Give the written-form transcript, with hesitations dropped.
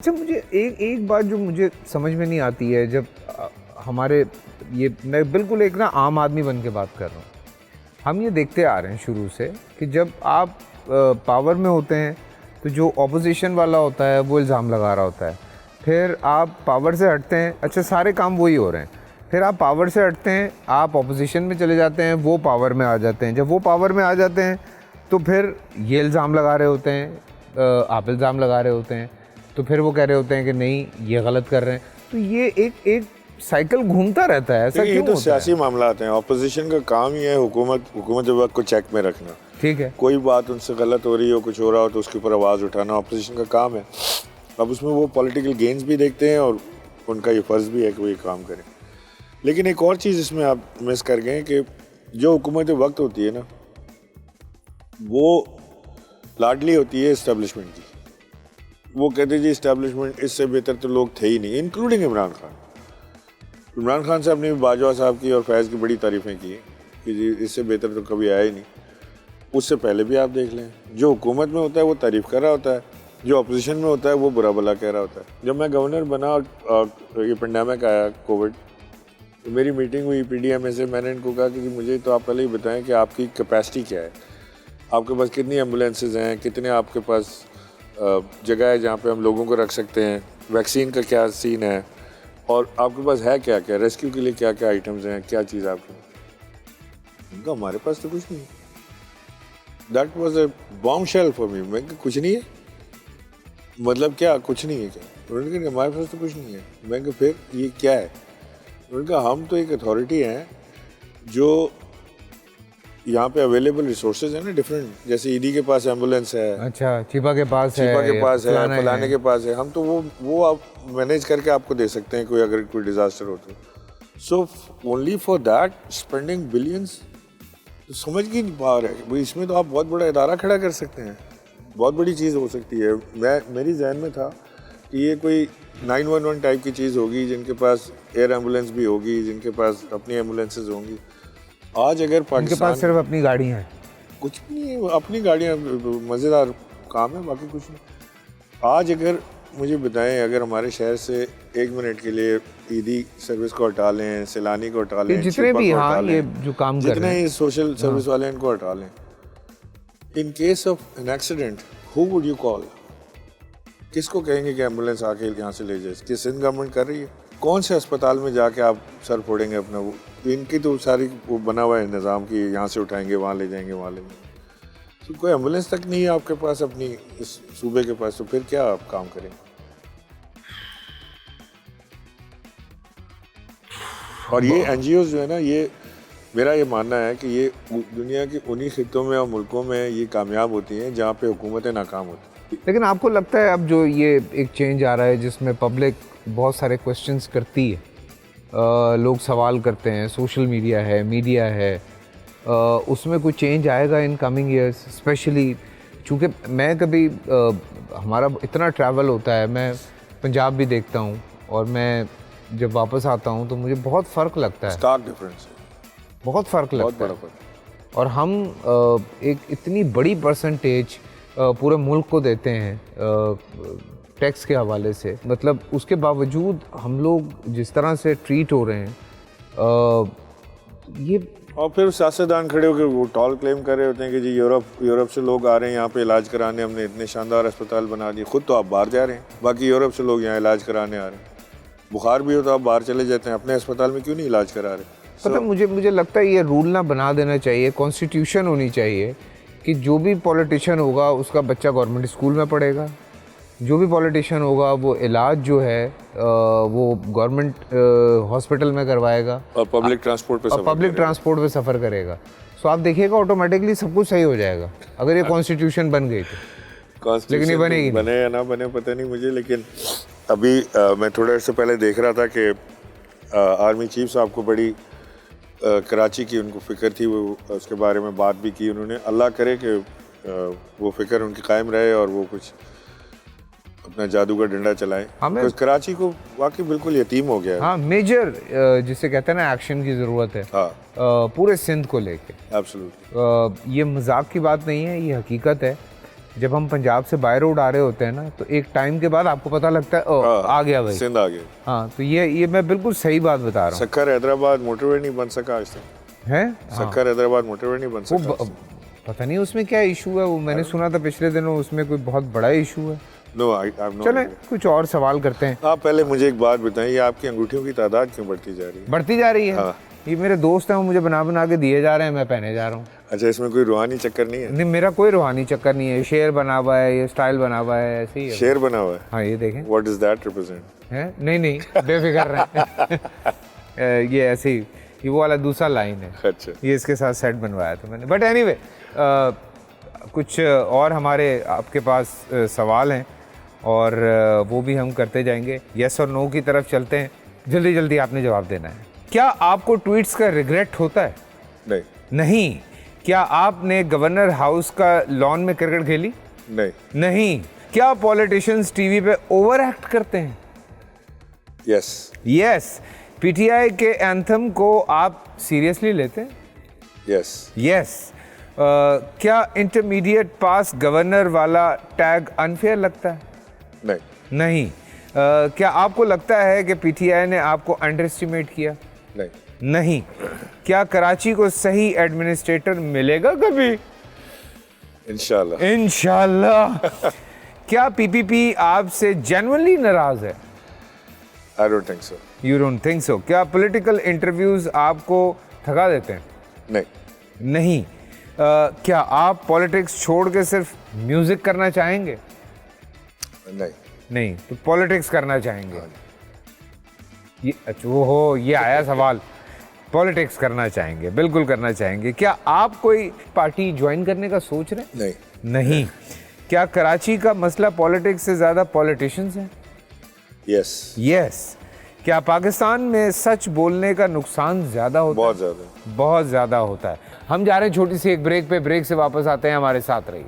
अच्छा, मुझे एक बात जो मुझे समझ में नहीं आती है, जब हमारे ये मैं बिल्कुल एक ना आम आदमी बन के बात कर रहा हूँ। हम ये देखते आ रहे हैं शुरू से कि जब आप पावर में होते हैं तो जो ऑपोजिशन वाला होता है वो इल्ज़ाम लगा रहा होता है, फिर आप पावर से हटते हैं, अच्छा सारे काम वही हो रहे हैं, फिर आप पावर से हटते हैं, आप ऑपोजिशन में चले जाते हैं, वो पावर में आ जाते हैं, जब वो पावर में आ जाते हैं तो फिर ये इल्ज़ाम लगा रहे होते हैं, आप इल्ज़ाम लगा रहे होते हैं, तो फिर वो कह रहे होते हैं कि नहीं ये गलत कर रहे हैं। तो ये एक साइकिल घूमता रहता है, ऐसा क्यों ये तो होता सियासी है? मामला आते हैं। ऑपोजिशन का काम ही है हुकूमत वक्त को चेक में रखना। ठीक है, कोई बात उनसे गलत हो रही हो, कुछ हो रहा हो तो उसके ऊपर आवाज़ उठाना ऑपोजिशन का काम है। अब उसमें वो पॉलिटिकल गेन्स भी देखते हैं और उनका ये फ़र्ज़ भी है कि वो ये काम करें। लेकिन एक और चीज़ इसमें आप मिस कर गए कि जो हुकूमत वक्त होती है ना, वो लाडली होती है इस्टेब्लिशमेंट की। वो कहते जी इस्टेब्लिशमेंट इससे बेहतर तो लोग थे ही नहीं, इंक्लूडिंग इमरान खान। इमरान खान साहब ने भी बाजवा साहब की और फैज़ की बड़ी तारीफ़ें की कि जी इससे बेहतर तो कभी आया ही नहीं। उससे पहले भी आप देख लें, जो हुकूमत में होता है वो तारीफ़ कर रहा होता है, जो अपोजिशन में होता है वो बुरा भला कह रहा होता है। जब मैं गवर्नर बना और ये पेंडेमिक आया कोविड, तो मेरी मीटिंग हुई PDM से। मैंने इनको कहा कि जी मुझे तो आप पहले ही बताएं कि आपकी कैपेसिटी क्या है, आपके पास कितनी एम्बुलेंसेज हैं, कितने आपके पास जगह है जहाँ पे हम लोगों को रख सकते हैं, वैक्सीन का क्या सीन है, और आपके पास है क्या क्या, रेस्क्यू के लिए क्या क्या आइटम्स हैं, क्या चीज़ आपके पास। उनका हमारे पास तो कुछ नहीं है। That was a bombshell for me. मैं कुछ नहीं है, मतलब क्या कुछ नहीं है क्या? उन्होंने कहा हमारे पास तो कुछ नहीं है। मैं कहा फिर ये क्या है? उन्होंने कहा हम तो एक अथॉरिटी हैं जो यहाँ पे अवेलेबल रिसोर्सेज हैं ना डिफरेंट, जैसे ईडी के पास एम्बुलेंस है, अच्छा चीपा के पास है, चीपा के पास है, फलाना फलाने के पास है, हम तो वो आप मैनेज करके आपको दे सकते हैं कोई अगर कोई डिजास्टर हो तो। So only for that spending billions, तो समझ ही नहीं पा रहे भाई, इसमें तो आप बहुत बड़ा इदारा खड़ा कर सकते हैं, बहुत बड़ी चीज़ हो सकती है। मेरी जहन में था कि ये कोई 911 टाइप की चीज़ होगी, जिनके पास एयर एम्बुलेंस भी होगी, जिनके पास अपनी एम्बुलेंसेज होंगी। आज अगर उनके पास पाकिस्तान सिर्फ अपनी गाड़ी है, कुछ भी नहीं है, अपनी गाड़ियाँ मज़ेदार काम है, बाकी कुछ नहीं। आज अगर मुझे बताएं, अगर हमारे शहर से 1 मिनट के लिए ईदी सर्विस को हटा लें, सैलानी को हटा लें, जितने छिपा भी, को हाँ हटा ये लें, जो काम कर जितने रहे हैं, ही सोशल सर्विस वाले हैं इनको हटा लें, in case of an accident who would you call? किसको कहेंगे कि एम्बुलेंस आके यहाँ से ले जाए? कि सिंध गवर्नमेंट कर रही है? कौन से अस्पताल में जाके आप सर फोड़ेंगे अपना? वो इनकी तो सारी वो बना हुआ है निज़ाम की, यहाँ से उठाएंगे वहाँ ले जाएंगे, वहाँ ले जाएंगे। तो कोई एम्बुलेंस तक नहीं है आपके पास अपनी इस सूबे के पास, तो फिर क्या आप काम करें? और ये NGOs जो है ना, ये मेरा ये मानना है कि ये दुनिया के उन्हीं खित्तों में और मुल्कों में ये कामयाब होती हैं जहाँ पे हुकूमतें नाकाम होती हैं। लेकिन आपको लगता है अब जो ये एक चेंज आ रहा है जिसमें पब्लिक बहुत सारे क्वेश्चंस करती है, लोग सवाल करते हैं, सोशल मीडिया है, उसमें कोई चेंज आएगा इन कमिंग ईयर्स? स्पेशली चूँकि मैं कभी हमारा इतना ट्रैवल होता है, मैं पंजाब भी देखता हूँ और मैं जब वापस आता हूँ तो मुझे बहुत फ़र्क लगता है, स्टार्क डिफरेंस है, बहुत फ़र्क बहुत लगता बड़ा है। फर्क। और हम एक इतनी बड़ी परसेंटेज पूरे मुल्क को देते हैं टैक्स के हवाले से, मतलब उसके बावजूद हम लोग जिस तरह से ट्रीट हो रहे हैं, ये और फिर सियासतदान खड़े होकर वो टॉल क्लेम कर रहे होते हैं कि जी यूरोप से लोग आ रहे हैं यहाँ पे इलाज कराने, हमने इतने शानदार अस्पताल बना दिए। खुद तो आप बाहर जा रहे हैं, बाकी यूरोप से लोग यहाँ इलाज कराने आ रहे हैं। बुखार भी हो तो आप बाहर चले जाते हैं, अपने अस्पताल में क्यों नहीं इलाज करा रहे? पता मुझे लगता है ये रूल ना बना देना चाहिए, कॉन्स्टिट्यूशन होनी चाहिए कि जो भी पॉलिटिशियन होगा उसका बच्चा गवर्नमेंट स्कूल में पढ़ेगा, जो भी पॉलिटिशियन होगा वो इलाज जो है वो गवर्नमेंट हॉस्पिटल में करवाएगा और पब्लिक ट्रांसपोर्ट पे सफ़र करेगा। सो आप देखिएगा ऑटोमेटिकली सब कुछ सही हो जाएगा अगर ये कॉन्स्टिट्यूशन बन गई तो। लेकिन ये बनेगी, बने या ना बने पता नहीं मुझे, लेकिन अभी मैं थोड़ा देर से पहले देख रहा था कि आर्मी चीफ साहब को बड़ी कराची की उनको फ़िक्र थी, वो उसके बारे में बात भी की उन्होंने। अल्लाह करे कि वो फ़िक्र उनकी कायम रहे और वो कुछ अपना जादू का डंडा चलाएं, because कराची को वाकई बिल्कुल यतीम हो गया है। हाँ, मेजर जिसे कहते हैं ना एक्शन की ज़रूरत है। हाँ, पूरे सिंध को लेके। एब्सोल्युटली। ये मजाक की बात नहीं है, ये हकीकत है। जब हम पंजाब से बाय रोड आ रहे होते हैं ना, तो एक टाइम के बाद आपको पता लगता है ओ आ गया भाई, सिंध आ गया। हाँ, तो ये मैं बिल्कुल सही बात बता रहा हूँ। सक्कर हैदराबाद मोटरवे नहीं बन सका आज तक है सक्कर हैदराबाद मोटरवे नहीं बन सका। पता नहीं उसमें क्या इशू है, वो मैंने सुना था पिछले दिनों उसमें कोई बहुत बड़ा इशू है। No I know. चलें कुछ और सवाल करते हैं। आप पहले मुझे एक बात बताइए, आपकी अंगूठियों की तादाद क्यों बढ़ती जा रही है? बढ़ती जा रही है। हाँ। ये मेरे दोस्त हैं, वो मुझे बना बना के दिए जा रहे हैं, मैं पहने जा रहा हूँ। अच्छा, इसमें कोई रूहानी चक्कर नहीं है? नहीं, मेरा कोई रूहानी चक्कर नहीं है। शेर बना हुआ है, ये स्टाइल बना हुआ है, ऐसे ही है। शेर बना हुआ है? हाँ, ये देखें। What is that represent? है नहीं बेफिक्र रहे। ये ऐसे ही, ये वो वाला दूसरा लाइन है। अच्छा, ये इसके साथ सेट बनवाया था मैंने। बट एनीवे, कुछ और हमारे आपके पास सवाल हैं और वो भी हम करते जाएंगे। यस और नो की तरफ चलते हैं। जल्दी जल्दी आपने जवाब देना है। क्या आपको ट्वीट्स का रिग्रेट होता है? नहीं। नहीं। क्या आपने गवर्नर हाउस का लॉन में क्रिकेट खेली? नहीं। नहीं। क्या पॉलिटिशियंस टीवी पे ओवर एक्ट करते हैं? यस। यस। पीटीआई के एंथम को आप सीरियसली लेते हैं? यस। यस। क्या इंटरमीडिएट पास गवर्नर वाला टैग अनफेयर लगता है? नहीं। नहीं। क्या आपको लगता है कि पीटीआई ने आपको अंडर एस्टिमेट किया? नहीं। नहीं। क्या कराची को सही एडमिनिस्ट्रेटर मिलेगा कभी? इंशाल्लाह। इंशाल्लाह। क्या पीपीपी आपसे जेन्युइनली नाराज है? I don't think so. You don't think so. क्या पॉलिटिकल इंटरव्यूज आपको थका देते हैं? नहीं। नहीं। क्या आप पॉलिटिक्स छोड़ के सिर्फ म्यूजिक करना चाहेंगे? नहीं। नहीं, तो पॉलिटिक्स करना चाहेंगे। ये अच्छा, हो ये आया सवाल। पॉलिटिक्स करना चाहेंगे, बिल्कुल करना चाहेंगे। क्या आप कोई पार्टी ज्वाइन करने का सोच रहे हैं? नहीं। नहीं। क्या कराची का मसला पॉलिटिक्स से ज़्यादा पॉलिटिशियंस हैं? यस। यस। क्या पाकिस्तान में सच बोलने का नुकसान ज़्यादा होता है? बहुत ज़्यादा। बहुत ज़्यादा होता है। हम जा रहे हैं छोटी सी एक ब्रेक पे, ब्रेक से वापस आते हैं, हमारे साथ रहिए।